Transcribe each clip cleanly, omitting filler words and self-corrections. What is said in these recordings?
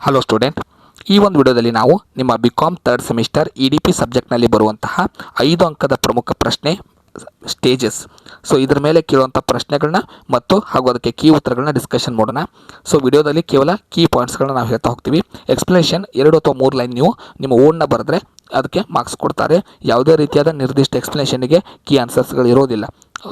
Hello student, ಈ ಒಂದು ವಿಡಿಯೋದಲ್ಲಿ ನಾವು ನಿಮ್ಮ ಬಿಕಾಮ್ ಥರ್ಡ್ ಸೆಮಿಸ್ಟರ್ EDP ಸಬ್ಜೆಕ್ಟ್ನಲ್ಲಿ ಬರುವಂತಹ 5 ಅಂಕದ ಪ್ರಮುಖ ಪ್ರಶ್ನೆ ಸ್ಟೇಜಸ್. ಸೊ ಇದರ ಮೇಲೆ ಕೇಳುವಂಥ ಪ್ರಶ್ನೆಗಳನ್ನ ಮತ್ತು ಹಾಗೂ ಅದಕ್ಕೆ ಕೀ ಉತ್ತರಗಳನ್ನ ಡಿಸ್ಕಷನ್ ಮಾಡೋಣ. ಸೊ ವಿಡಿಯೋದಲ್ಲಿ ಕೇವಲ ಕೀ ಪಾಯಿಂಟ್ಸ್ಗಳನ್ನ ನಾವು ಹೇಳ್ತಾ ಹೋಗ್ತೀವಿ. ಎಕ್ಸ್ಪ್ಲನೇಷನ್ 2 ಅಥವಾ 3 ಲೈನ್ ನೀವು ನಿಮ್ಮ ಓನ್ನ ಬರೆದ್ರೆ ಅದಕ್ಕೆ ಮಾರ್ಕ್ಸ್ ಕೊಡ್ತಾರೆ. ಯಾವುದೇ ರೀತಿಯಾದ ನಿರ್ದಿಷ್ಟ ಎಕ್ಸ್ಪ್ಲನೇಷನ್ಗೆ ಕೀ ಆನ್ಸರ್ಸ್ಗಳು ಇರೋದಿಲ್ಲ.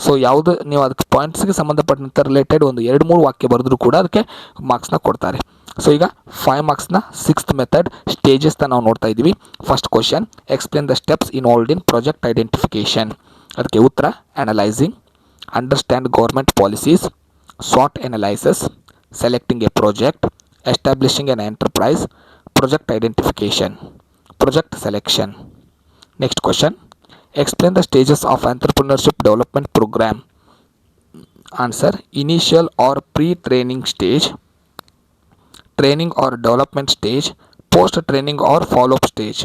ಸೊ ಯಾವುದು ನೀವು ಅದಕ್ಕೆ ಪಾಯಿಂಟ್ಸ್ಗೆ ಸಂಬಂಧಪಟ್ಟಂಥ ರಿಲೇಟೆಡ್ ಒಂದು 2-3 ವಾಕ್ಯ ಬರೆದ್ರೂ ಕೂಡ ಅದಕ್ಕೆ ಮಾರ್ಕ್ಸ್ನ ಕೊಡ್ತಾರೆ. ಸೊ ಈಗ 5 ಮಾರ್ಕ್ಸ್ನ 6th ಮೆಥಡ್ ಸ್ಟೇಜಸ್ನ ನಾವು ನೋಡ್ತಾ ಇದ್ದೀವಿ. First question, explain the steps involved in project identification. ಅದಕ್ಕೆ ಉತ್ತರ analysing, understand government policies, SWOT analysis, selecting A project, establishing N enterprise, project identification, project selection. Next question, explain the stages of entrepreneurship development program. Answer, initial or pre-training stage, training or development stage, post-training or follow-up stage.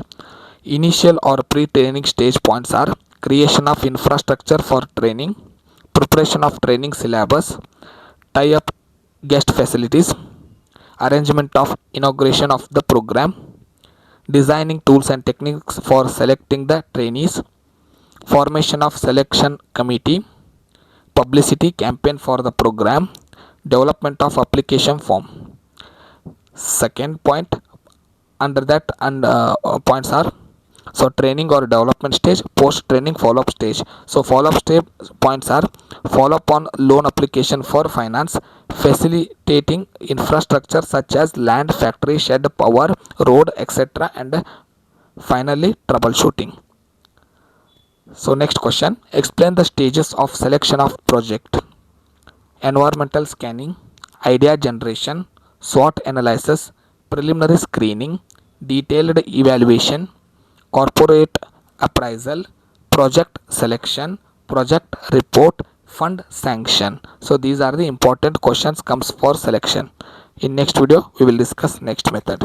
Initial or pre-training stage points are creation of infrastructure for training, preparation of training syllabus, tie-up guest facilities, arrangement of inauguration of the program, designing tools and techniques for selecting the trainees, formation of selection committee, publicity campaign for the program, development of application form. Second point under that and points are, so training or development stage, post training follow up stage. So follow up stage points are follow up on loan application for finance, facilitating infrastructure such as land, factory, shed, power, road, etc., and finally troubleshooting. So next question, explain the stages of selection of project. Environmental scanning, idea generation, SWOT analysis, preliminary screening, detailed evaluation, corporate appraisal, project selection, project report, fund sanction. So these are the important questions comes for selection. In next video we will discuss next method.